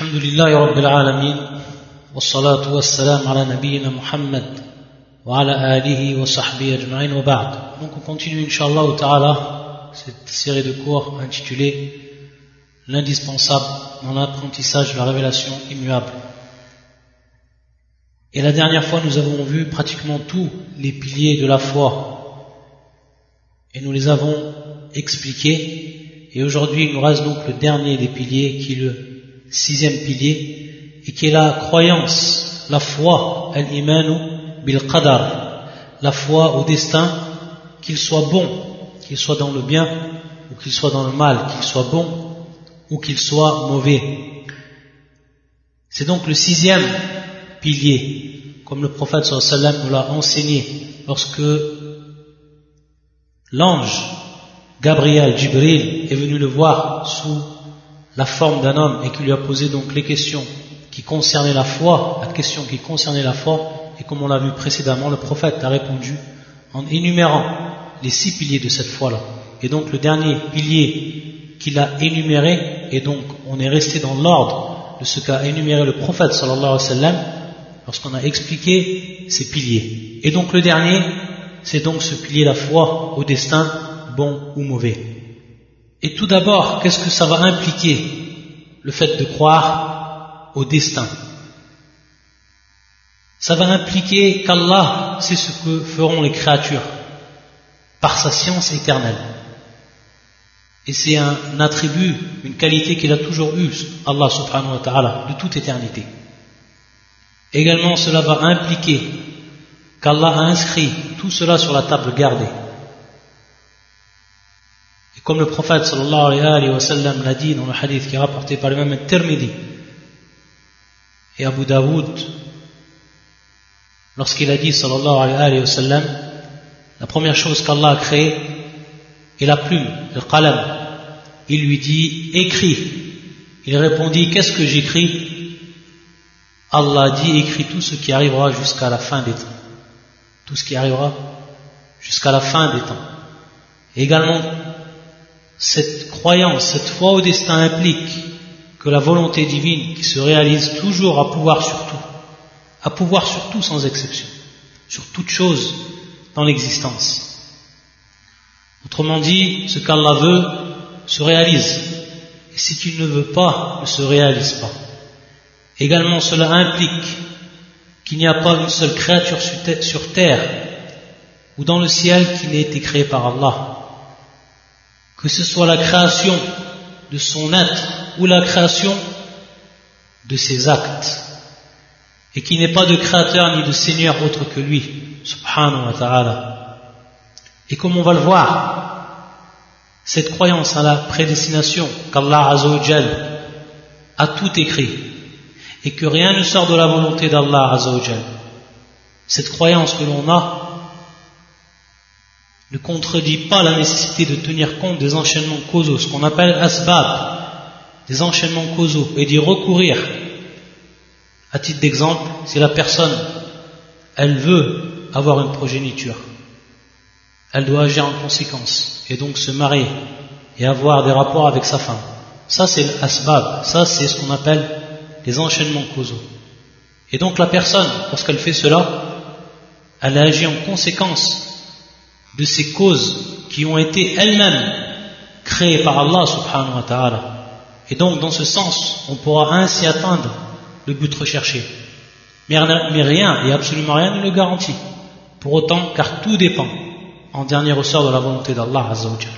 الحمد لله رب العالمين والصلاة والسلام على نبينا محمد وعلى آله وصحبه أجمعين وبعد. Donc on continue Inch'Allah ta'ala cette série de cours intitulée l'indispensable dans l'apprentissage de la révélation immuable. Et la dernière fois nous avons vu pratiquement tous les piliers de la foi et nous les avons expliqués, et aujourd'hui il nous reste donc le dernier des piliers qui est le 6e pilier et qui est la croyance, la foi, al-imanu bil-qadar, la foi au destin, qu'il soit bon, qu'il soit dans le bien ou qu'il soit dans le mal, qu'il soit bon ou qu'il soit mauvais. C'est donc le 6e pilier, comme le prophète sallallahu alayhi wa sallam nous l'a enseigné lorsque l'ange Gabriel, Jibril, est venu le voir sous la forme d'un homme et qui lui a posé donc les questions qui concernaient la foi, la question qui concernait la foi, et comme on l'a vu précédemment, le prophète a répondu en énumérant les 6 piliers de cette foi-là. Et donc le dernier pilier qu'il a énuméré, et donc on est resté dans l'ordre de ce qu'a énuméré le prophète sallallahu alayhi wa sallam lorsqu'on a expliqué ces piliers. Et donc le dernier, c'est donc ce pilier, la foi au destin, bon ou mauvais. Et tout d'abord, qu'est-ce que ça va impliquer, le fait de croire au destin? Ça va impliquer qu'Allah sait ce que feront les créatures par sa science éternelle. Et c'est un attribut, une qualité qu'il a toujours eu, Allah subhanahu wa ta'ala, de toute éternité. Également, cela va impliquer qu'Allah a inscrit tout cela sur la table gardée. Et comme le prophète sallallahu alayhi wa sallam l'a dit dans le hadith qui est rapporté par l'imam al-Tirmidhi et Abu Daoud, lorsqu'il a dit sallallahu alayhi wa sallam, la première chose qu'Allah a créée est la plume, le qalam. Il lui dit écris. Il répondit qu'est-ce que j'écris? Allah dit écris tout ce qui arrivera jusqu'à la fin des temps. Tout ce qui arrivera jusqu'à la fin des temps. Et également, cette croyance, cette foi au destin implique que la volonté divine qui se réalise toujours à pouvoir sur tout sans exception, sur toute chose dans l'existence. Autrement dit, ce qu'Allah veut se réalise, et ce qu'il ne veut pas ne se réalise pas. Également, cela implique qu'il n'y a pas une seule créature sur terre ou dans le ciel qui n'ait été créée par Allah. Que ce soit la création de son être ou la création de ses actes, et qu'il n'ait pas de créateur ni de seigneur autre que lui, subhanahu wa ta'ala. Et comme on va le voir, cette croyance à la prédestination qu'Allah azza wa jal a tout écrit et que rien ne sort de la volonté d'Allah azza wa jal, cette croyance que l'on a ne contredit pas la nécessité de tenir compte des enchaînements causaux, ce qu'on appelle asbab, des enchaînements causaux, et d'y recourir. À titre d'exemple, si la personne, elle veut avoir une progéniture, elle doit agir en conséquence, et donc se marier, et avoir des rapports avec sa femme. Ça c'est l'asbab, ça c'est ce qu'on appelle les enchaînements causaux. Et donc la personne, lorsqu'elle fait cela, elle agit en conséquence de ces causes qui ont été elles-mêmes créées par Allah subhanahu wa ta'ala. Et donc dans ce sens, on pourra ainsi atteindre le but recherché. Mais rien, et absolument rien ne le garantit. Pour autant, car tout dépend, en dernier ressort, de la volonté d'Allah azza wa jal.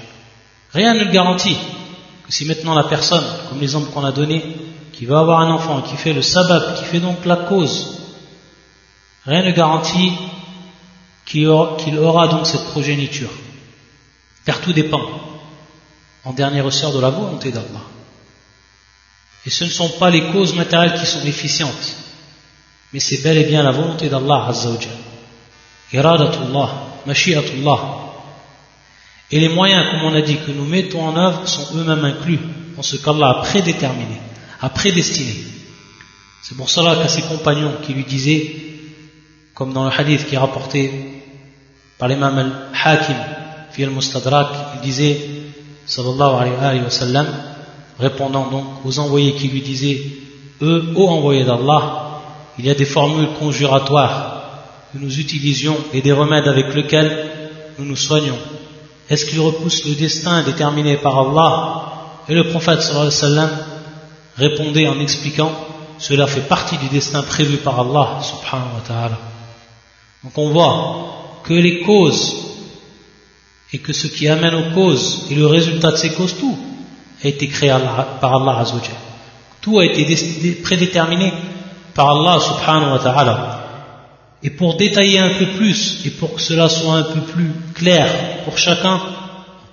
Rien ne le garantit que si maintenant la personne, comme l'exemple qu'on a donné, qui va avoir un enfant, qui fait le sabab, qui fait donc la cause, rien ne garantit qu'il aura donc cette progéniture. Car tout dépend, en dernier ressort, de la volonté d'Allah. Et ce ne sont pas les causes matérielles qui sont efficientes, mais c'est bel et bien la volonté d'Allah azza wa jal. Iradatullah, mashi'atullah. Et les moyens, comme on a dit, que nous mettons en œuvre sont eux-mêmes inclus dans ce qu'Allah a prédéterminé, a prédestiné. C'est pour cela qu'à ses compagnons qui lui disaient, comme dans le hadith qui est rapporté par l'imam al-Hakim fi al-Mustadrak, il disait sallallahu alayhi wa sallam, répondant donc aux envoyés qui lui disaient eux, ô envoyé d'Allah, il y a des formules conjuratoires que nous utilisions et des remèdes avec lesquels nous nous soignons. Est-ce qu'ils repoussent le destin déterminé par Allah? Et le prophète sallallahu alayhi wa sallam répondait en expliquant: cela fait partie du destin prévu par Allah subhanahu wa ta'ala. Donc on voit que les causes et que ce qui amène aux causes et le résultat de ces causes, tout a été créé par Allah azza wa jalla. Tout a été prédéterminé par Allah subhanahu wa ta'ala. Et pour détailler un peu plus et pour que cela soit un peu plus clair pour chacun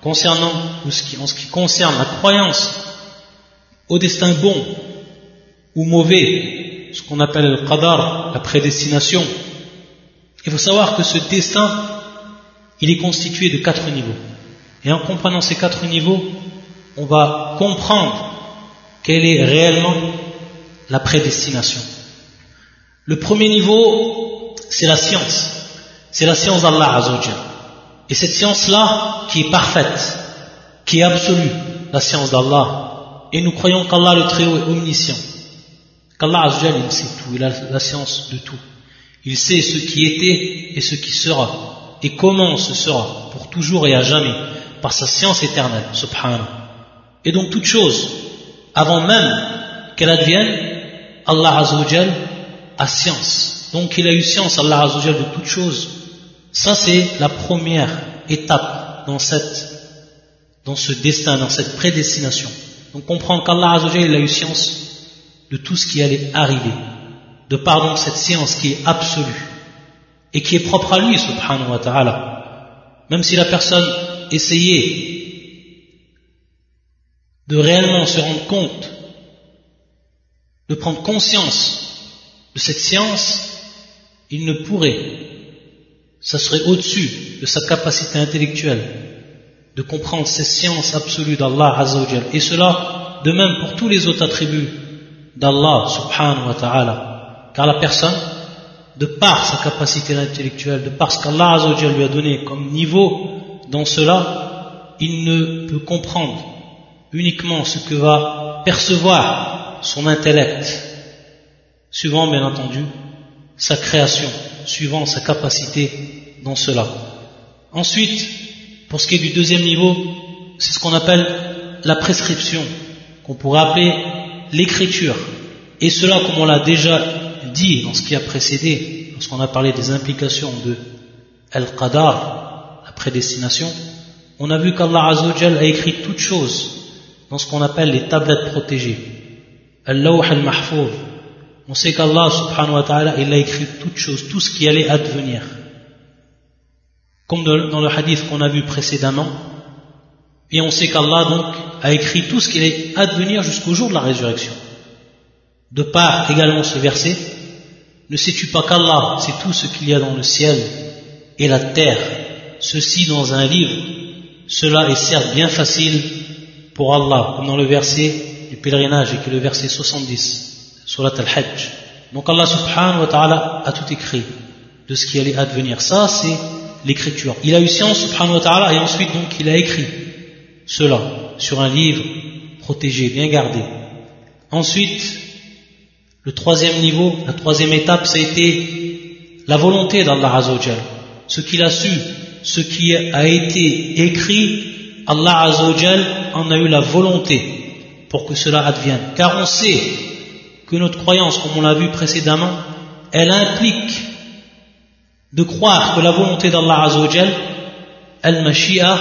concernant en ce qui concerne la croyance au destin bon ou mauvais, ce qu'on appelle le qadar, la prédestination, il faut savoir que ce destin, il est constitué de 4 niveaux. Et en comprenant ces 4 niveaux, on va comprendre quelle est réellement la prédestination. Le premier niveau, c'est la science. C'est la science d'Allah azza wa jalla. Et cette science-là, qui est parfaite, qui est absolue, la science d'Allah. Et nous croyons qu'Allah le Très-Haut est omniscient. Qu'Allah azza wa jalla, il sait tout, il a la science de tout. Il sait ce qui était et ce qui sera. Et comment ce sera, pour toujours et à jamais, par sa science éternelle, subhanahu. Et donc toute chose, avant même qu'elle advienne, Allah azza wa jalla a science. Donc il a eu science, Allah azza wa jalla, de toute chose. Ça c'est la première étape dans ce destin, dans cette prédestination. Donc comprendre qu'Allah azza wa jalla, il a eu science de tout ce qui allait arriver, de par donc cette science qui est absolue et qui est propre à lui subhanahu wa ta'ala. Même si la personne essayait de réellement se rendre compte, de prendre conscience de cette science, il ne pourrait. Ça serait au-dessus de sa capacité intellectuelle de comprendre ces sciences absolues d'Allah azza wa jalla. Et cela de même pour tous les autres attributs d'Allah subhanahu wa ta'ala. Car la personne, de par sa capacité intellectuelle, de par ce qu'Allah azza wa jalla lui a donné comme niveau dans cela, il ne peut comprendre uniquement ce que va percevoir son intellect, suivant bien entendu sa création, suivant sa capacité dans cela. Ensuite, pour ce qui est du deuxième niveau, c'est ce qu'on appelle la prescription, qu'on pourrait appeler l'écriture. Et cela, comme on l'a déjà dit dans ce qui a précédé, lorsqu'on a parlé des implications de Al-Qadar, la prédestination, on a vu qu'Allah azza wa jalla a écrit toutes choses dans ce qu'on appelle les tablettes protégées, Al-Lawh al-Mahfouz. On sait qu'Allah subhanahu wa ta'ala, il a écrit toutes choses, tout ce qui allait advenir. Comme dans le hadith qu'on a vu précédemment, et on sait qu'Allah donc a écrit tout ce qui allait advenir jusqu'au jour de la résurrection. De par également ce verset, ne sais-tu pas qu'Allah sait tout ce qu'il y a dans le ciel et la terre, ceci dans un livre, cela est certes bien facile pour Allah, comme dans le verset du pèlerinage, et qui est le verset 70, surat al-Hajj. Donc Allah subhanahu wa ta'ala a tout écrit de ce qui allait advenir. Ça c'est l'écriture. Il a eu science subhanahu wa ta'ala, et ensuite donc il a écrit cela sur un livre protégé, bien gardé. Ensuite, le troisième niveau, la troisième étape, ça a été la volonté d'Allah azza wa jalla. Ce qu'il a su, ce qui a été écrit, Allah azza wa jalla en a eu la volonté pour que cela advienne. Car on sait que notre croyance, comme on l'a vu précédemment, elle implique de croire que la volonté d'Allah azza wa jalla, al-mashi'a,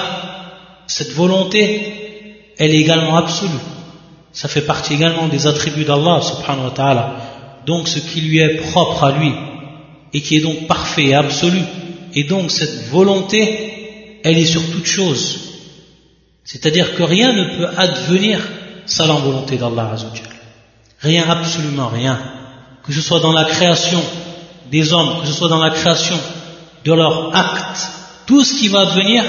cette volonté, elle est également absolue. Ça fait partie également des attributs d'Allah subhanahu wa ta'ala. Donc ce qui lui est propre à lui et qui est donc parfait et absolu. Et donc cette volonté, elle est sur toute chose. C'est-à-dire que rien ne peut advenir sans la volonté d'Allah azza wa jalla. Rien, absolument rien. Que ce soit dans la création des hommes, que ce soit dans la création de leurs actes, tout ce qui va advenir,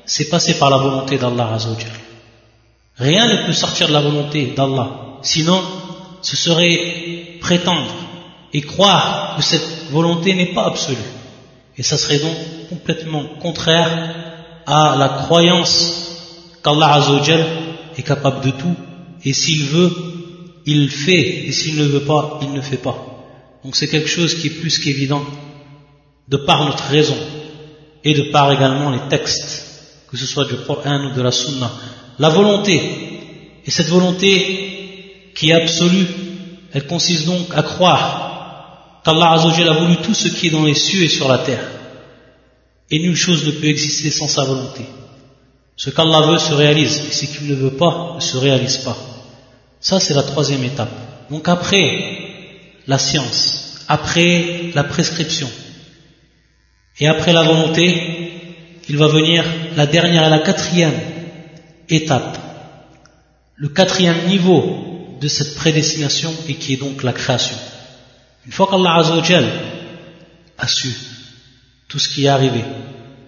c'est passé par la volonté d'Allah azza wa jalla. Rien ne peut sortir de la volonté d'Allah. Sinon, ce serait prétendre et croire que cette volonté n'est pas absolue. Et ça serait donc complètement contraire à la croyance qu'Allah azza wa jalla est capable de tout. Et s'il veut, il fait, et s'il ne veut pas, il ne fait pas. Donc c'est quelque chose qui est plus qu'évident, de par notre raison, et de par également les textes, que ce soit du Coran ou de la Sunna. La volonté, et cette volonté qui est absolue, elle consiste donc à croire qu'Allah Azza wa Jalla a voulu tout ce qui est dans les cieux et sur la terre. Et nulle chose ne peut exister sans sa volonté. Ce qu'Allah veut se réalise, et ce qu'il ne veut pas ne se réalise pas. Ça, c'est la troisième étape. Donc après la science, après la prescription, et après la volonté, il va venir la dernière et la quatrième étape. Le quatrième niveau de cette prédestination, et qui est donc la création. Une fois qu'Allah Azza wa Jalla a su tout ce qui est arrivé,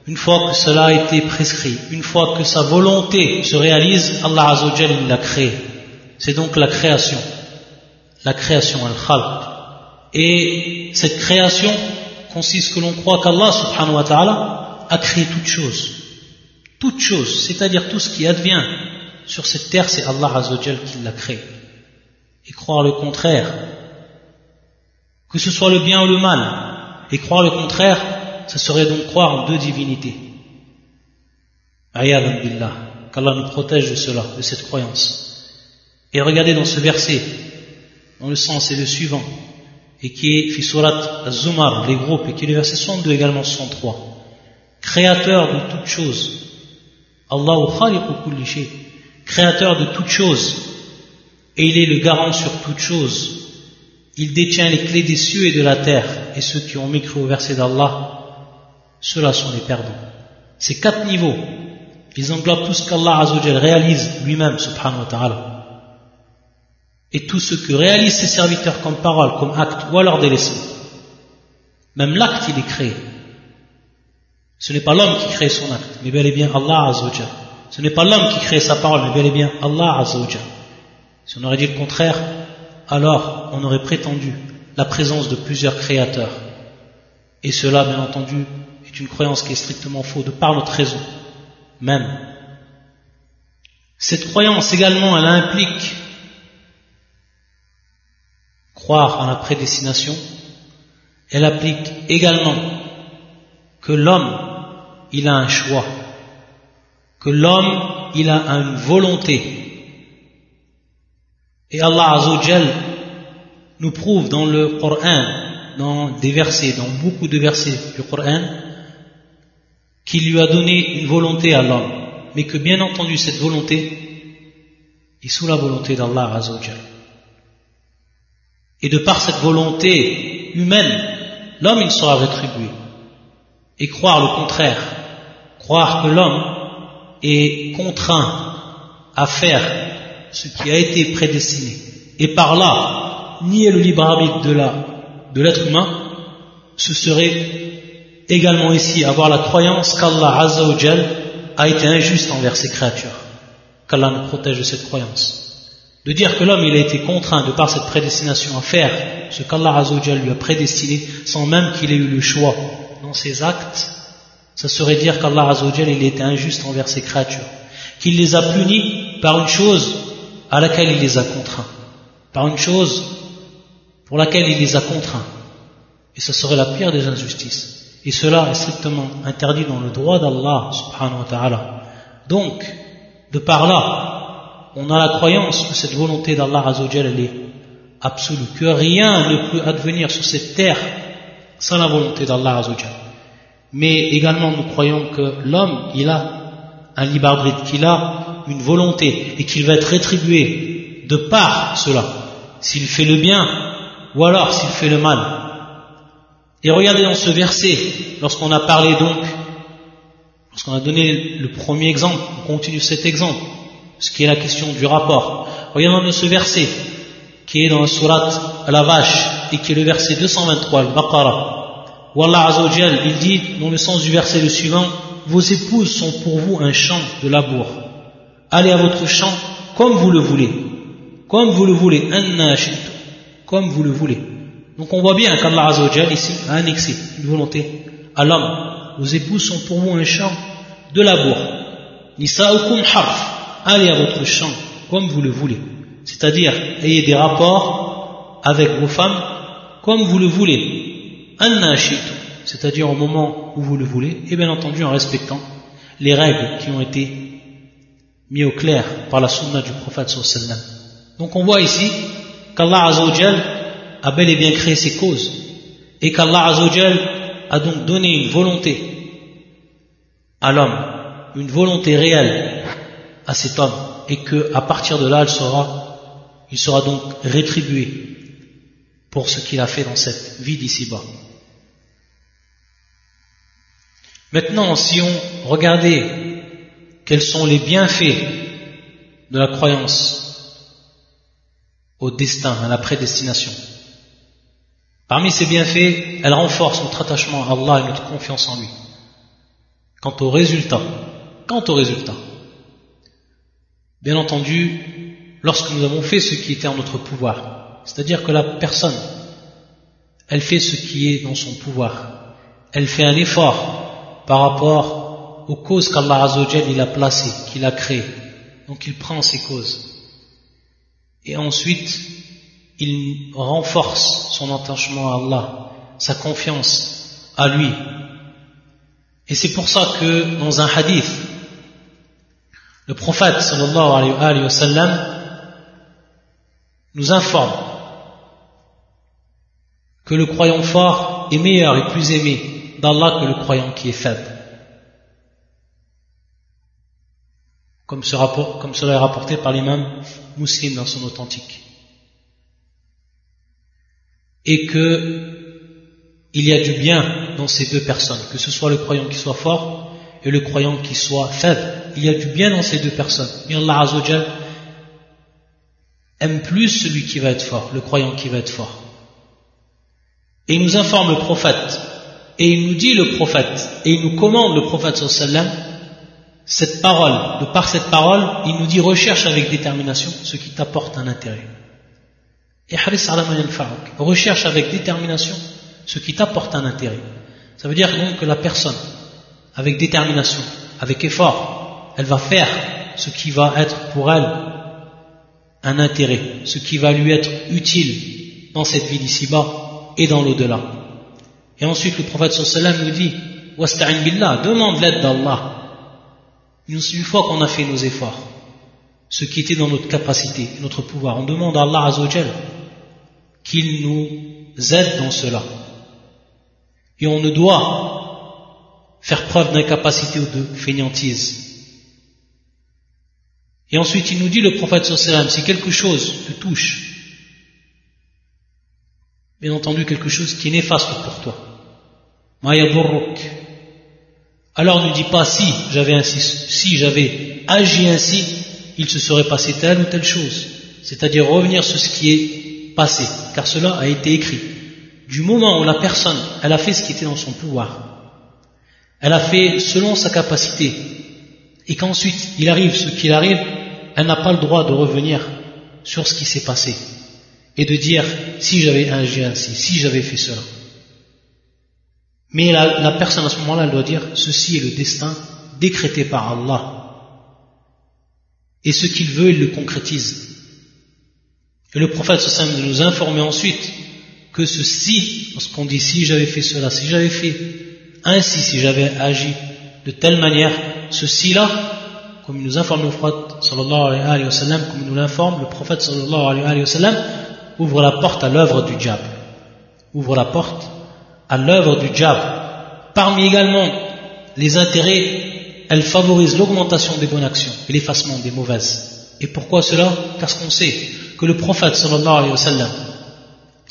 une fois que cela a été prescrit, une fois que sa volonté se réalise, Allah Azza wa Jalla l'a créé. C'est donc la création, al-khalq. Et cette création consiste que l'on croit qu'Allah subhanahu wa ta'ala a créé toute chose, c'est-à-dire tout ce qui advient sur cette terre, c'est Allah Azza wa Jalla qui l'a créé. Et croire le contraire, que ce soit le bien ou le mal, et croire le contraire, ça serait donc croire en deux divinités. Ayadan billah, qu'Allah nous protège de cela, de cette croyance. Et regardez dans ce verset, dont le sens est le suivant, et qui est fi surat Az-Zumar, les groupes, et qui est le verset 62 également 63. Créateur de toutes choses, Allahu khaliqu kulli shay, créateur de toutes choses, et il est le garant sur toutes choses. Il détient les clés des cieux et de la terre, et ceux qui ont mécru au verset d'Allah, ceux-là sont les perdants. Ces quatre niveaux, ils englobent tout ce qu'Allah Azza wa Jalla réalise lui-même, subhanahu wa ta'ala. Et tout ce que réalisent ses serviteurs comme parole, comme acte, ou alors délaissement. Même l'acte, il est créé. Ce n'est pas l'homme qui crée son acte, mais bel et bien Allah Azza wa Jalla. Ce n'est pas l'homme qui crée sa parole, mais bel et bien Allah Azza wa Jalla. Si on aurait dit le contraire, alors on aurait prétendu la présence de plusieurs créateurs. Et cela, bien entendu, est une croyance qui est strictement fausse, de par notre raison même. Cette croyance également, elle implique croire en la prédestination. Elle implique également que l'homme, il a un choix, que l'homme, il a une volonté. Et Allah Azza wa Jalla nous prouve dans le Coran, dans des versets, dans beaucoup de versets du Coran, qu'il lui a donné une volonté à l'homme, mais que bien entendu cette volonté est sous la volonté d'Allah Azza wa Jalla. Et de par cette volonté humaine, l'homme il sera rétribué. Et croire le contraire, croire que l'homme est contraint à faire ce qui a été prédestiné, et par là nier le libre arbitre de l'être humain, ce serait également ici avoir la croyance qu'Allah Azza wa Jalla a été injuste envers ses créatures, qu'Allah nous protège de cette croyance. De dire que l'homme il a été contraint de par cette prédestination à faire ce qu'Allah Azza wa Jalla lui a prédestiné sans même qu'il ait eu le choix dans ses actes, ça serait dire qu'Allah Azza wa Jalla il a été injuste envers ses créatures, qu'il les a punis par une chose à laquelle il les a contraints, par une chose pour laquelle il les a contraints, et ça serait la pire des injustices, et cela est strictement interdit dans le droit d'Allah subhanahu wa ta'ala. Donc de par là on a la croyance que cette volonté d'Allah Azza wa Jalla est absolue, que rien ne peut advenir sur cette terre sans la volonté d'Allah Azza wa Jalla. Mais également nous croyons que l'homme il a un libre arbitre, qu'il a une volonté et qu'il va être rétribué de par cela, s'il fait le bien ou alors s'il fait le mal. Et regardez dans ce verset, lorsqu'on a parlé donc, lorsqu'on a donné le premier exemple, on continue cet exemple, ce qui est la question du rapport. Regardons dans ce verset qui est dans la sourate à la vache et qui est le verset 223, al-Baqarah, où Allah Azza wa Jalla il dit dans le sens du verset le suivant: vos épouses sont pour vous un champ de labour, allez à votre champ comme vous le voulez, comme vous le voulez, comme vous le voulez. Donc on voit bien qu'Allah Azza wa Jalla ici a annexé une volonté à l'homme. Vos épouses sont pour vous un champ de labour, nisa'ukum harf, allez à votre champ comme vous le voulez. c'est-à-dire ayez des rapports avec vos femmes comme vous le voulez, anna shi'tum, c'est-à-dire au moment où vous le voulez, et bien entendu en respectant les règles qui ont été mises au clair par la sunna du prophète sallallahu alayhi wa sallam. Donc on voit ici qu'Allah Azza wa Jal a bel et bien créé ces causes, et qu'Allah Azza wa Jal a donc donné une volonté à l'homme, une volonté réelle à cet homme, et qu'à partir de là il sera donc rétribué pour ce qu'il a fait dans cette vie d'ici-bas. Maintenant, si on regardait quels sont les bienfaits de la croyance au destin, à la prédestination, parmi ces bienfaits, elle renforce notre attachement à Allah et notre confiance en lui. Quant au résultat, bien entendu, lorsque nous avons fait ce qui était en notre pouvoir, c'est-à-dire que la personne, elle fait ce qui est dans son pouvoir, elle fait un effort par rapport aux causes qu'Allah Azza wa Jal il a placées, qu'il a créées, donc il prend ces causes, et ensuite il renforce son attachement à Allah, sa confiance à lui. Et c'est pour ça que dans un hadith, le prophète sallallahu alayhi wa sallam nous informe que le croyant fort est meilleur et plus aimé d'Allah que le croyant qui est faible. Comme cela est rapporté par l'imam Muslim dans son authentique. Et que il y a du bien dans ces deux personnes, que ce soit le croyant qui soit fort et le croyant qui soit faible. Il y a du bien dans ces deux personnes. Et Allah Azza wa Jal aime plus celui qui va être fort, le croyant qui va être fort. Et il nous informe le prophète, et il nous dit le prophète, et il nous commande le prophète sallallahu alayhi wa sallam, cette parole, de par cette parole, il nous dit recherche avec détermination ce qui t'apporte un intérêt. Et haris ala ma yanfa'uk, recherche avec détermination ce qui t'apporte un intérêt. Ça veut dire donc que la personne, avec détermination, avec effort, elle va faire ce qui va être pour elle un intérêt, ce qui va lui être utile dans cette vie d'ici-bas et dans l'au-delà. Et ensuite le prophète sallallahu alayhi wa sallam nous dit wasta'in billah, demande l'aide d'Allah. Une fois qu'on a fait nos efforts, ce qui était dans notre capacité, notre pouvoir, on demande à Allah Azza wa Jal qu'il nous aide dans cela. Et on ne doit faire preuve d'incapacité ou de fainéantise. Et ensuite il nous dit le prophète sallallahu alayhi wa sallam, si quelque chose te touche, bien entendu quelque chose qui est néfaste pour toi, ma yadurruk, alors ne dis pas si j'avais agi ainsi, il se serait passé telle ou telle chose, c'est-à-dire revenir sur ce qui est passé, car cela a été écrit. Du moment où la personne, elle a fait ce qui était dans son pouvoir, elle a fait selon sa capacité, et qu'ensuite il arrive ce qu'il arrive, elle n'a pas le droit de revenir sur ce qui s'est passé, et de dire si j'avais agi ainsi, si j'avais fait cela. Mais la personne à ce moment-là, elle doit dire ceci est le destin décrété par Allah, et ce qu'il veut, il le concrétise. Et le prophète sallallahu alayhi wa sallam nous informer ensuite que ceci, lorsqu'on dit si j'avais fait cela, si j'avais fait ainsi, si j'avais agi de telle manière, ceci-là, comme il nous informe le prophète sallallahu alayhi wa sallam, comme il nous l'informe, le prophète sallallahu alayhi wa sallam ouvre la porte à l'œuvre du diable. Ouvre la porte à l'œuvre du diable. Parmi également les intérêts, elle favorise l'augmentation des bonnes actions et l'effacement des mauvaises. Et pourquoi cela? Parce qu'on sait que le prophète sallallahu alayhi wa sallam,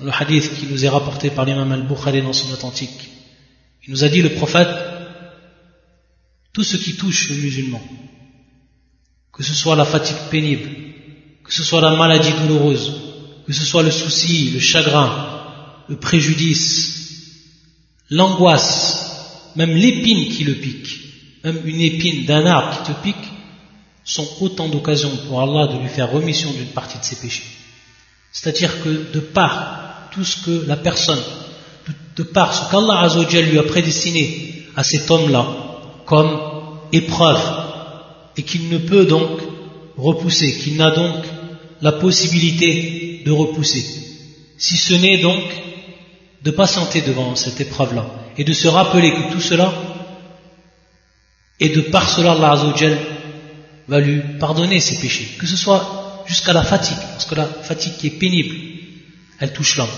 le hadith qui nous est rapporté par l'imam al-Bukhari dans son authentique, il nous a dit le prophète, tout ce qui touche le musulman, que ce soit la fatigue pénible, que ce soit la maladie douloureuse, que ce soit le souci, le chagrin, le préjudice, l'angoisse, même l'épine qui le pique, même une épine d'un arbre qui te pique, sont autant d'occasions pour Allah de lui faire remission d'une partie de ses péchés. C'est-à-dire que de par tout ce que la personne, de par ce qu'Allah Azza wa Jal lui a prédestiné à cet homme-là comme épreuve, et qu'il ne peut donc repousser, qu'il n'a donc la possibilité de repousser, si ce n'est donc de patienter devant cette épreuve-là et de se rappeler que tout cela, et de par cela Allah Azza wa Jal va lui pardonner ses péchés, que ce soit jusqu'à la fatigue, parce que la fatigue qui est pénible, elle touche l'homme,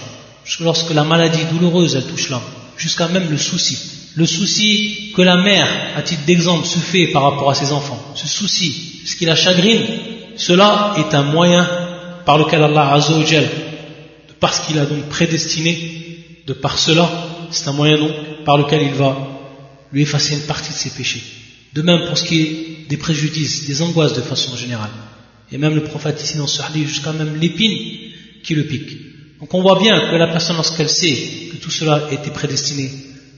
lorsque la maladie douloureuse, elle touche l'homme, jusqu'à même le souci que la mère, à titre d'exemple, se fait par rapport à ses enfants, ce souci, ce qui la chagrine, cela est un moyen par lequel Allah Azza wa Jal, parce qu'il a donc prédestiné, de par cela, c'est un moyen donc par lequel il va lui effacer une partie de ses péchés. De même pour ce qui est des préjudices, des angoisses de façon générale. Et même le prophète ici dans ce hadith, jusqu'à même l'épine qui le pique. Donc on voit bien que la personne, lorsqu'elle sait que tout cela a été prédestiné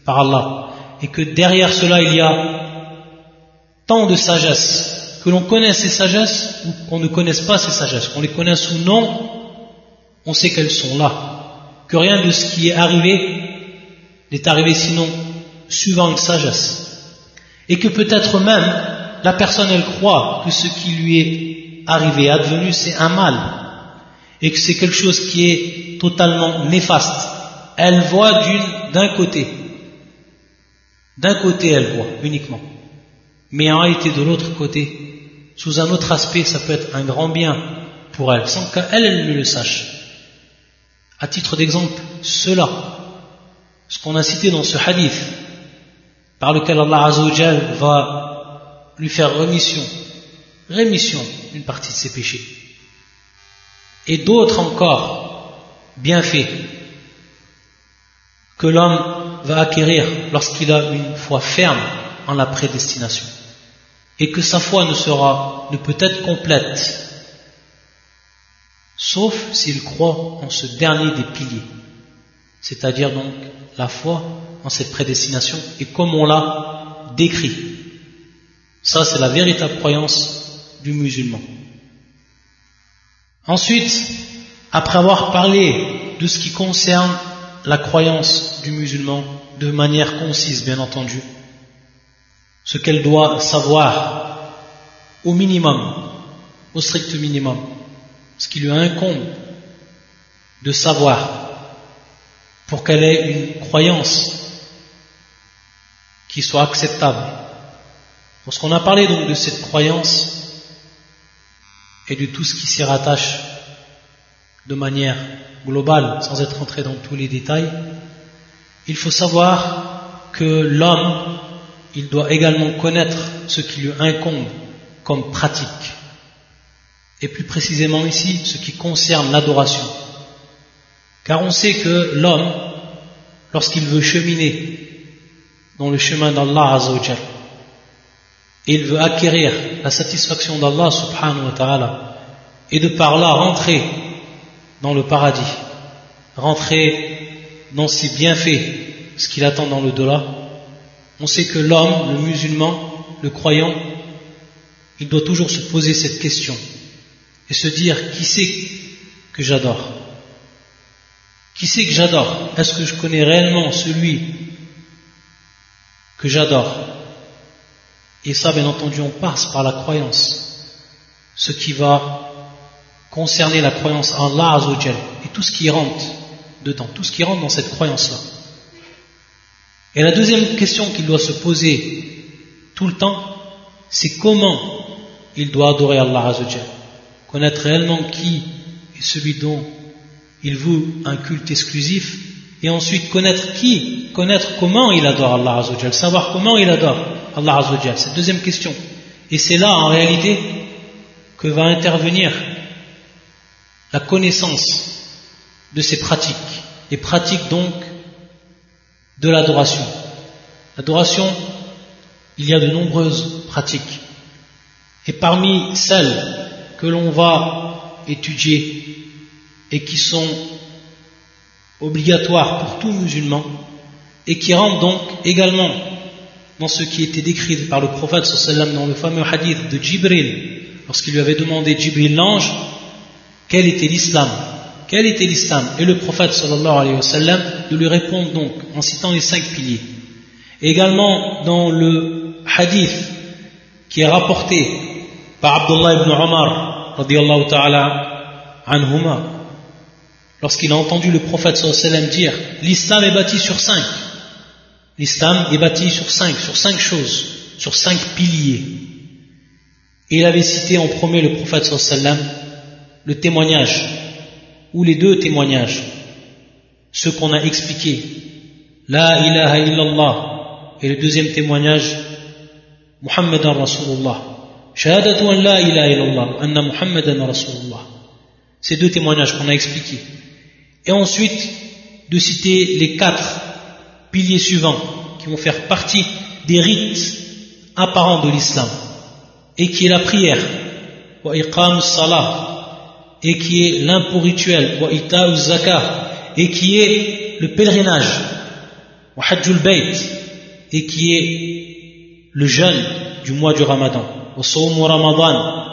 par Allah, et que derrière cela il y a tant de sagesse, que l'on connaisse ces sagesses ou qu'on ne connaisse pas ces sagesses, qu'on les connaisse ou non, on sait qu'elles sont là, que rien de ce qui est arrivé n'est arrivé sinon suivant une sagesse, et que peut-être même la personne elle croit que ce qui lui est arrivé, advenu, c'est un mal, et que c'est quelque chose qui est totalement néfaste. Elle voit d'un côté elle voit uniquement, mais en réalité de l'autre côté, sous un autre aspect, ça peut être un grand bien pour elle, sans qu'elle ne le sache. À titre d'exemple, ce qu'on a cité dans ce hadith, par lequel Allah Azza wa Jal va lui faire rémission d'une partie de ses péchés, et d'autres encore bienfaits que l'homme va acquérir lorsqu'il a une foi ferme en la prédestination, et que sa foi ne peut être complète sauf s'il croit en ce dernier des piliers, c'est-à-dire donc la foi en cette prédestination, et comme on l'a décrit. Ça, c'est la véritable croyance du musulman. Ensuite, après avoir parlé de ce qui concerne la croyance du musulman de manière concise, bien entendu, ce qu'elle doit savoir au minimum, au strict minimum, ce qui lui incombe de savoir pour qu'elle ait une croyance qui soit acceptable. Lorsqu'on a parlé donc de cette croyance et de tout ce qui s'y rattache de manière globale, sans être entré dans tous les détails, il faut savoir que l'homme, il doit également connaître ce qui lui incombe comme pratique, et plus précisément ici, ce qui concerne l'adoration. Car on sait que l'homme, lorsqu'il veut cheminer dans le chemin d'Allah Azza wa Jal, et il veut acquérir la satisfaction d'Allah subhanahu wa ta'ala, et de par là rentrer dans le paradis, rentrer dans ses bienfaits, ce qu'il attend dans le delà, on sait que l'homme, le musulman, le croyant, il doit toujours se poser cette question et se dire: qui c'est que j'adore? Qui c'est que j'adore? Est-ce que je connais réellement celui que j'adore? Et ça, bien entendu, on passe par la croyance, ce qui va concerner la croyance en Allah Azza wa Jal, et tout ce qui rentre dedans, tout ce qui rentre dans cette croyance-là. Et la deuxième question qu'il doit se poser tout le temps, c'est comment il doit adorer Allah Azza wa Jal, connaître réellement qui est celui dont il voue un culte exclusif, et ensuite connaître comment il adore Allah Azza wa Jal, savoir comment il adore Allah Azza wa Jal, cette deuxième question. Et c'est là en réalité que va intervenir la connaissance de ces pratiques, les pratiques donc de l'adoration. L'adoration, il y a de nombreuses pratiques, et parmi celles que l'on va étudier et qui sont obligatoires pour tout musulman, et qui rentrent donc également dans ce qui était décrit par le prophète sallallahu alayhi wa sallam dans le fameux hadith de Jibril, lorsqu'il lui avait demandé, Jibril l'ange, quel était l'islam, et le prophète sallallahu alayhi wa sallam de lui répondre donc en citant les 5 piliers. Et également dans le hadith qui est rapporté par Abdullah ibn Omar radiyallahu ta'ala anhuma, lorsqu'il a entendu le prophète sallallahu alayhi wa sallam dire l'islam est bâti sur 5. L'islam est bâti sur 5 choses, sur 5 piliers. Et il avait cité en premier le prophète sallallahu alayhi wa sallam, le témoignage, ou les 2 témoignages, ceux qu'on a expliqués, la ilaha illallah, et le deuxième témoignage, Muhammadan Rasulullah, shahadatu an la ilaha illallah, anna Muhammadan Rasulullah. Ces 2 témoignages qu'on a expliqués. Et ensuite, de citer les 4 piliers suivants qui vont faire partie des rites apparents de l'islam, et qui est la prière, wa iqam salah, et qui est l'impôt rituel, wa ita'u zakah, et qui est le pèlerinage, wa hajjul bayt, et qui est le jeûne du mois du Ramadan, wa sawmu Ramadan.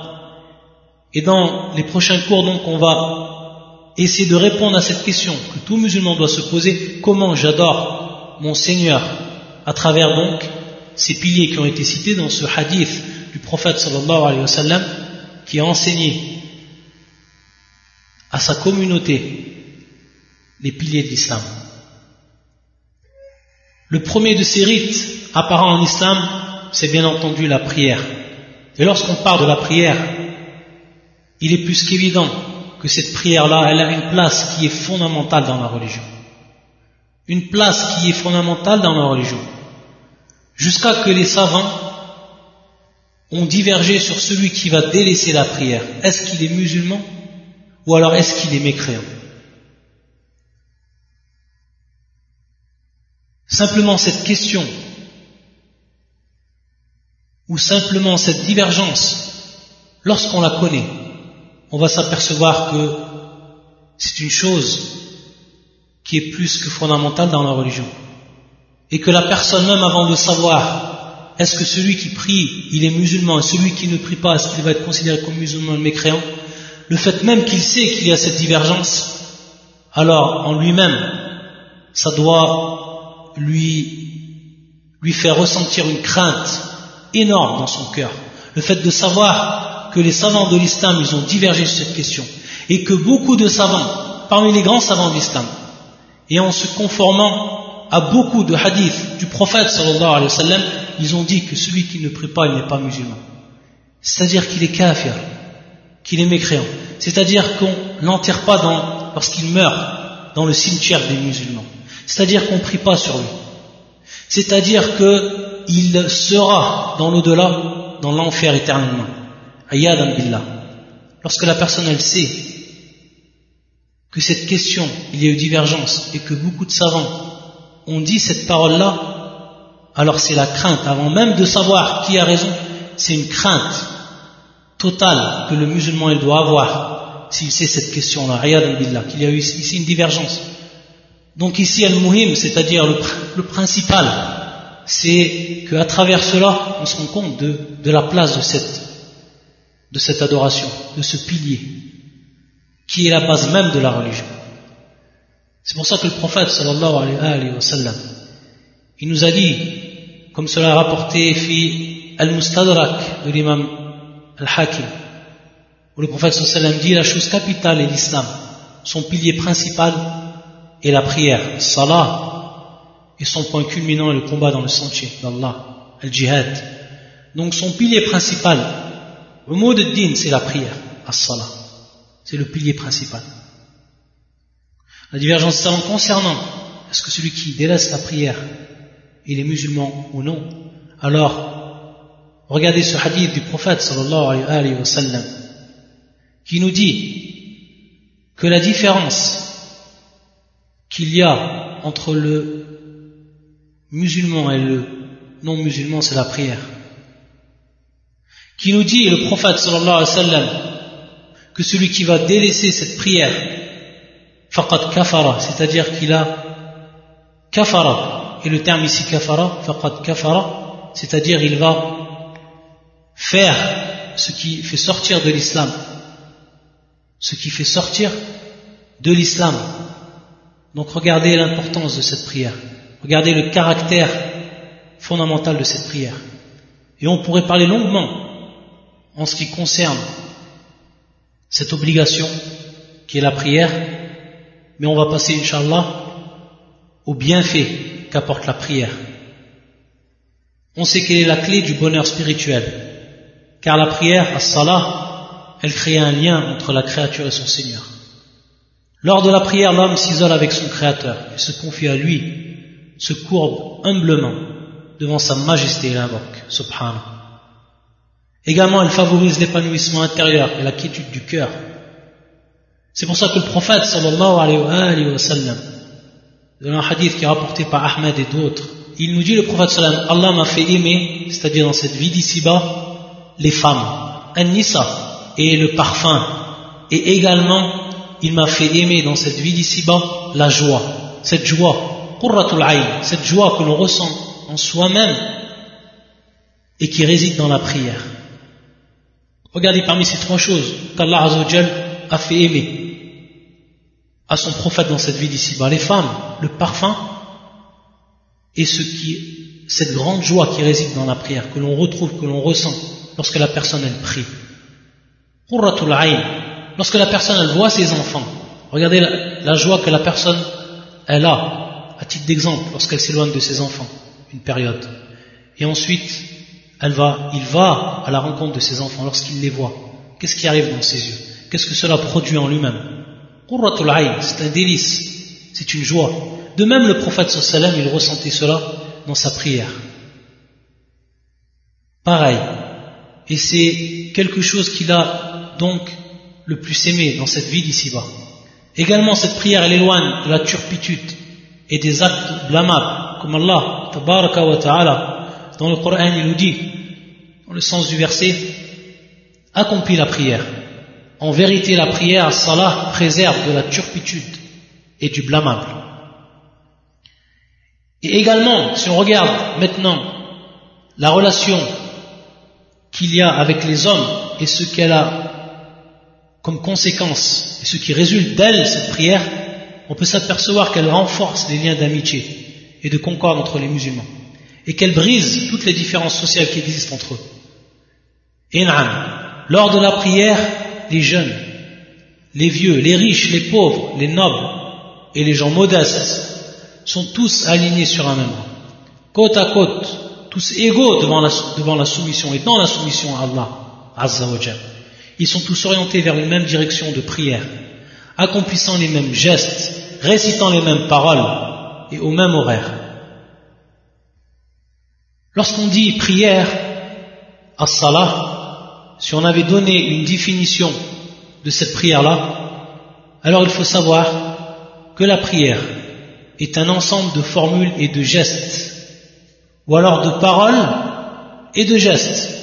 Et dans les prochains cours, donc, on va essayer de répondre à cette question que tout musulman doit se poser: comment j'adore mon Seigneur à travers donc ces piliers qui ont été cités dans ce hadith du prophète sallallahu alayhi wa sallam, qui a enseigné à sa communauté les piliers de l'islam. Le premier de ces rites apparents en islam, c'est bien entendu la prière. Et lorsqu'on parle de la prière, il est plus qu'évident que cette prière-là, elle a une place qui est fondamentale dans la religion. Une place qui est fondamentale dans la religion. Jusqu'à que les savants ont divergé sur celui qui va délaisser la prière. Est-ce qu'il est musulman ou alors est-ce qu'il est mécréant? Simplement cette question, ou simplement cette divergence, lorsqu'on la connaît, on va s'apercevoir que c'est une chose qui est plus que fondamentale dans la religion. Et que la personne même, avant de savoir est-ce que celui qui prie, il est musulman, et celui qui ne prie pas, est-ce qu'il va être considéré comme musulman ou mécréant, le fait même qu'il sait qu'il y a cette divergence, alors en lui-même, ça doit lui faire ressentir une crainte énorme dans son cœur. Le fait de savoir que les savants de l'islam, ils ont divergé sur cette question, et que beaucoup de savants, parmi les grands savants de l'islam, et en se conformant à beaucoup de hadiths du prophète sallallahu alayhi wa sallam, ils ont dit que celui qui ne prie pas, il n'est pas musulman. C'est-à-dire qu'il est kafir, qu'il est mécréant. C'est-à-dire qu'on n'enterre pas lorsqu'il meurt dans le cimetière des musulmans. C'est-à-dire qu'on ne prie pas sur lui. C'est-à-dire qu'il sera dans l'au-delà, dans l'enfer éternellement. Ayyadan billah. Lorsque la personne, elle sait que cette question, il y a eu divergence, et que beaucoup de savants ont dit cette parole-là, alors c'est la crainte, avant même de savoir qui a raison, c'est une crainte totale que le musulman il doit avoir s'il sait cette question-là, ayyadan billah, qu'il y a eu ici une divergence. Donc ici, al-muhim, c'est-à-dire le principal, c'est qu'à travers cela, on se rend compte de la place de cette adoration, de ce pilier, qui est la base même de la religion. C'est pour ça que le prophète, sallallahu alayhi wa sallam, il nous a dit, comme cela est rapporté fi al-Mustadrak de l'imam al-Hakim, où le prophète sallallahu alayhi wa sallam dit, la chose capitale est l'islam, son pilier principal est la prière, salah, et son point culminant est le combat dans le sentier d'Allah, al-jihad. Donc son pilier principal, le mot de din, c'est la prière, as-salah, c'est le pilier principal. La divergence savante concernant est-ce que celui qui délaisse la prière, il est musulman ou non, alors regardez ce hadith du prophète sallallahu alayhi wa sallam qui nous dit que la différence qu'il y a entre le musulman et le non musulman, c'est la prière. Qui nous dit, le prophète sallallahu alayhi wa sallam, que celui qui va délaisser cette prière, faqad kafara, c'est-à-dire qu'il a kafara, et le terme ici kafara, faqad kafara, c'est-à-dire il va faire ce qui fait sortir de l'islam, ce qui fait sortir de l'islam. Donc regardez l'importance de cette prière, regardez le caractère fondamental de cette prière. Et on pourrait parler longuement en ce qui concerne cette obligation qui est la prière, mais on va passer, Inch'Allah, au bienfait qu'apporte la prière. On sait quelle est la clé du bonheur spirituel, car la prière, as-salah, elle crée un lien entre la créature et son Seigneur. Lors de la prière, l'homme s'isole avec son Créateur, il se confie à lui, se courbe humblement devant sa majesté et l'invoque, subhanahu. Également, elle favorise l'épanouissement intérieur et la quiétude du cœur. C'est pour ça que le prophète, sallallahu alayhi wa sallam, dans un hadith qui est rapporté par Ahmed et d'autres, il nous dit, le prophète sallallahu alayhi wa sallam, Allah m'a fait aimer, c'est-à-dire dans cette vie d'ici-bas, les femmes, an-nisa, et le parfum, et également, il m'a fait aimer dans cette vie d'ici-bas, la joie, cette joie, qurratul ayn, cette joie que l'on ressent en soi-même, et qui réside dans la prière. Regardez parmi ces trois choses qu'Allah Azza wa Jal a fait aimer à son prophète dans cette vie d'ici-bas, les femmes, le parfum et cette grande joie qui réside dans la prière, que l'on retrouve, que l'on ressent lorsque la personne elle prie. Qurratul ayn, lorsque la personne elle voit ses enfants, regardez la joie que la personne elle a, à titre d'exemple, lorsqu'elle s'éloigne de ses enfants, une période, et ensuite il va à la rencontre de ses enfants lorsqu'il les voit. Qu'est-ce qui arrive dans ses yeux? Qu'est-ce que cela produit en lui-même? Qurratul ayn, c'est un délice, c'est une joie. De même, le prophète sallallahu alayhi wa sallam, il ressentait cela dans sa prière. Pareil. Et c'est quelque chose qu'il a donc le plus aimé dans cette vie d'ici-bas. Également, cette prière, elle éloigne de la turpitude et des actes blâmables, comme Allah, tabaraka wa ta'ala, dans le Coran, il nous dit, dans le sens du verset, accomplis la prière. En vérité, la prière, as-salah, préserve de la turpitude et du blâmable. Et également, si on regarde maintenant la relation qu'il y a avec les hommes et ce qu'elle a comme conséquence et ce qui résulte d'elle, cette prière, on peut s'apercevoir qu'elle renforce les liens d'amitié et de concorde entre les musulmans et qu'elle brise toutes les différences sociales qui existent entre eux. Et lors de la prière, les jeunes, les vieux, les riches, les pauvres, les nobles et les gens modestes sont tous alignés sur un même rang, côte à côte, tous égaux devant la soumission et dans la soumission à Allah Azza wa Jal. Ils sont tous orientés vers une même direction de prière, accomplissant les mêmes gestes, récitant les mêmes paroles et au même horaire. Lorsqu'on dit prière, as-salah, si on avait donné une définition de cette prière-là, alors il faut savoir que la prière est un ensemble de formules et de gestes, ou alors de paroles et de gestes.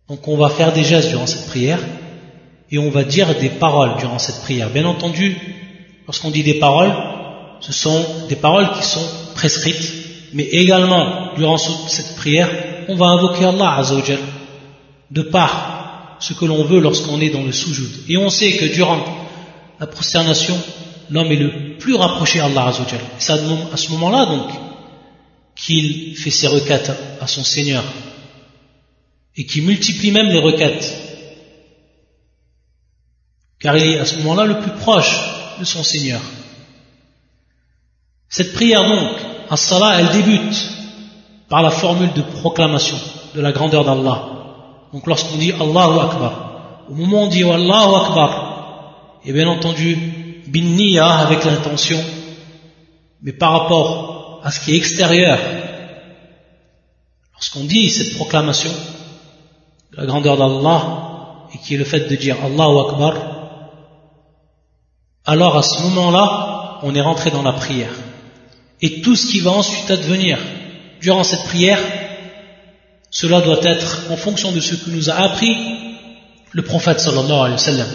Donc on va faire des gestes durant cette prière, et on va dire des paroles durant cette prière. Bien entendu, lorsqu'on dit des paroles, ce sont des paroles qui sont prescrites, mais également, durant cette prière, on va invoquer Allah Azza wa Jal, de par ce que l'on veut lorsqu'on est dans le soujoud. Et on sait que durant la prosternation, l'homme est le plus rapproché à Allah Azza wa Jal. C'est à ce moment-là, donc, qu'il fait ses requêtes à son Seigneur, et qu'il multiplie même les requêtes, car il est à ce moment-là le plus proche de son Seigneur. Cette prière donc, as-salah, elle débute par la formule de proclamation de la grandeur d'Allah. Donc lorsqu'on dit Allahu Akbar, au moment où on dit Allahu Akbar, et bien entendu bin niyya, avec l'intention, mais par rapport à ce qui est extérieur, lorsqu'on dit cette proclamation de la grandeur d'Allah, et qui est le fait de dire Allahu Akbar, alors à ce moment-là, on est rentré dans la prière. Et tout ce qui va ensuite advenir durant cette prière, cela doit être en fonction de ce que nous a appris le prophète sallallahu alayhi wa sallam.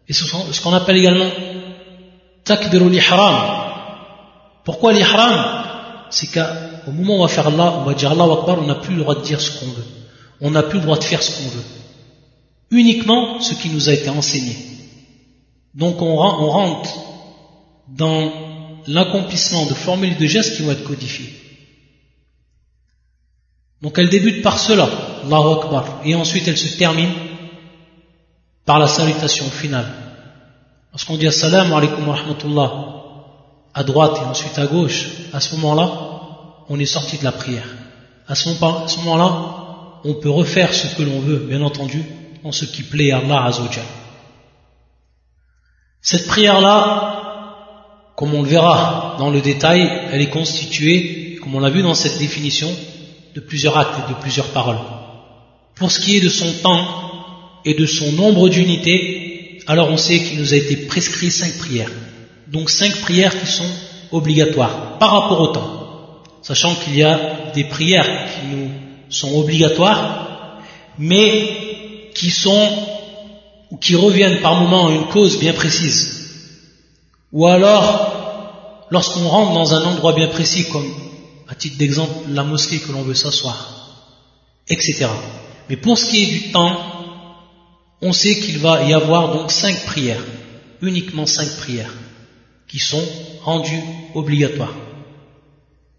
Et ce qu'on appelle également takbirul ihram. Pourquoi l'ihram? C'est qu'au moment où on va faire Allah, on va dire Allahu Akbar, on n'a plus le droit de dire ce qu'on veut. On n'a plus le droit de faire ce qu'on veut. Uniquement ce qui nous a été enseigné. Donc on rentre dans l'accomplissement de formules et de gestes qui vont être codifiés. Donc elle débute par cela, Allahu Akbar, et ensuite elle se termine par la salutation finale, lorsqu'on dit assalamu alaikum wa rahmatullah à droite et ensuite à gauche, à ce moment-là, on est sorti de la prière. À ce moment-là, on peut refaire ce que l'on veut, bien entendu, en ce qui plaît à Allah Azza wa Jal. Cette prière-là, comme on le verra dans le détail, elle est constituée, comme on l'a vu dans cette définition, de plusieurs actes et de plusieurs paroles. Pour ce qui est de son temps et de son nombre d'unités, alors on sait qu'il nous a été prescrit 5 prières. Donc 5 prières qui sont obligatoires par rapport au temps. Sachant qu'il y a des prières qui nous sont obligatoires, mais qui sont ou qui reviennent par moment à une cause bien précise. Ou alors, lorsqu'on rentre dans un endroit bien précis, comme à titre d'exemple la mosquée que l'on veut s'asseoir, etc. Mais pour ce qui est du temps, on sait qu'il va y avoir donc 5 prières, uniquement 5 prières, qui sont rendues obligatoires.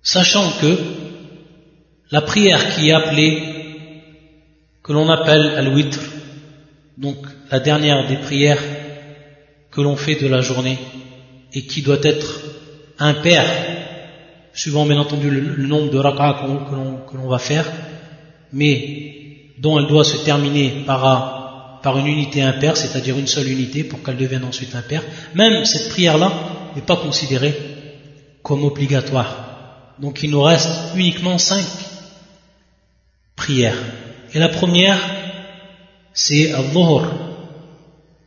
Sachant que la prière qui est appelée, que l'on appelle al-witr, donc la dernière des prières que l'on fait de la journée et qui doit être impaire, suivant bien entendu le nombre de rak'a que l'on va faire, mais dont elle doit se terminer par une unité impaire, c'est-à-dire une seule unité pour qu'elle devienne ensuite impaire. Même cette prière-là n'est pas considérée comme obligatoire. Donc il nous reste uniquement 5 prières. Et la première, c'est al-dhuhr,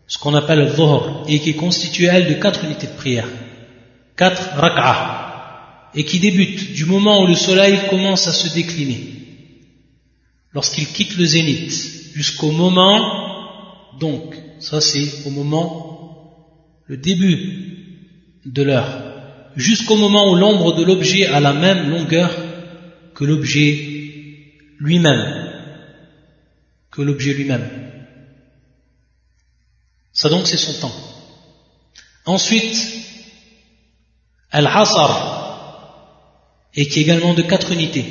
ce qu'on appelle al-dhuhr, et qui est constituée, elle, de 4 unités de prière, 4 rak'a, et qui débute du moment où le soleil commence à se décliner, lorsqu'il quitte le zénith, jusqu'au moment, donc, ça c'est au moment, le début de l'heure, jusqu'au moment où l'ombre de l'objet a la même longueur que l'objet lui-même. Ça donc c'est son temps. Ensuite, al-asr, et qui est également de 4 unités,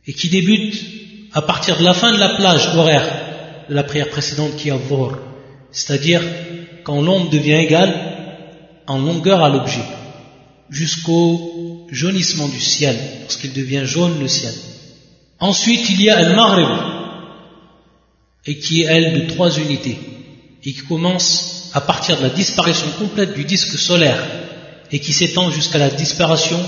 et qui débute à partir de la fin de la plage horaire de la prière précédente qui est al-dhuhr, c'est-à-dire quand l'ombre devient égale en longueur à l'objet, jusqu'au jaunissement du ciel, lorsqu'il devient jaune le ciel. Ensuite, il y a al-maghrib, et qui est, elle, de 3 unités, et qui commence à partir de la disparition complète du disque solaire, et qui s'étend jusqu'à la disparition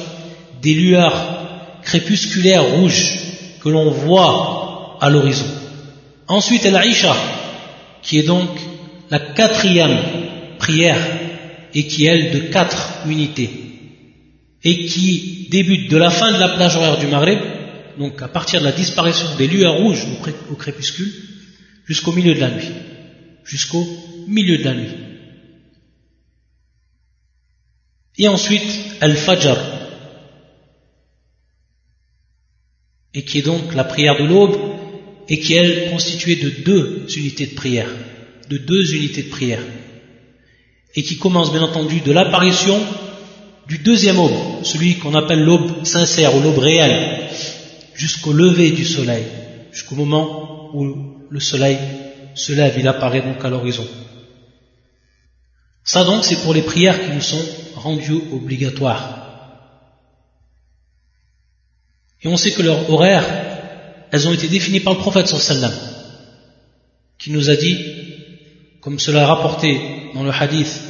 des lueurs crépusculaires rouges que l'on voit à l'horizon. Ensuite, al-isha, qui est donc la 4e prière, et qui est, elle, de 4 unités, et qui débute de la fin de la plage horaire du Maghrib, donc à partir de la disparition des lueurs rouges au crépuscule, jusqu'au milieu de la nuit. Et ensuite, al-fajr, et qui est donc la prière de l'aube, et qui est, elle, constituée de 2 unités de prière, et qui commence bien entendu de l'apparition du 2e aube, celui qu'on appelle l'aube sincère ou l'aube réelle, jusqu'au lever du soleil, jusqu'au moment où le soleil se lève, il apparaît donc à l'horizon. Ça donc c'est pour les prières qui nous sont rendues obligatoires. Et on sait que leurs horaires, elles ont été définies par le prophète sallallahu alayhi wa sallam, qui nous a dit, comme cela est rapporté dans le hadith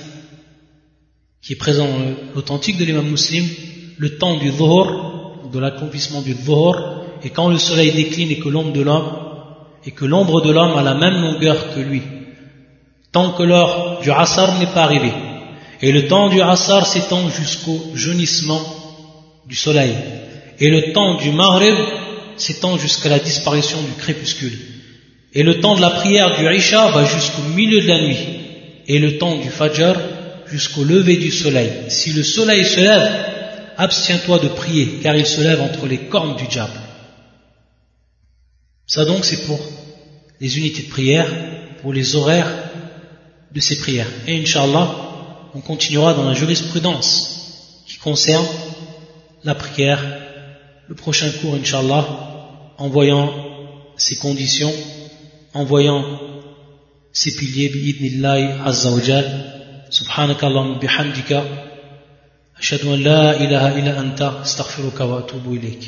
qui est présent dans l'authentique de l'imam Muslim, le temps du dhuhr, de l'accomplissement du dhuhr, et quand le soleil décline et que l'ombre de l'homme a la même longueur que lui, tant que l'heure du asr n'est pas arrivée. Et le temps du asr s'étend jusqu'au jaunissement du soleil. Et le temps du maghrib s'étend jusqu'à la disparition du crépuscule. Et le temps de la prière du isha va jusqu'au milieu de la nuit. Et le temps du fajr jusqu'au lever du soleil. Si le soleil se lève, abstiens-toi de prier, car il se lève entre les cornes du diable. Ça donc c'est pour les unités de prière, pour les horaires de ces prières. Et Inch'Allah, on continuera dans la jurisprudence qui concerne la prière, le prochain cours Inch'Allah, en voyant ses conditions, en voyant ses piliers, bi'idnillahi azza wa jal. Subhanakallahumma bihamdika ashhadu an la ilaha illa anta astaghfiruka wa atubu ilayk.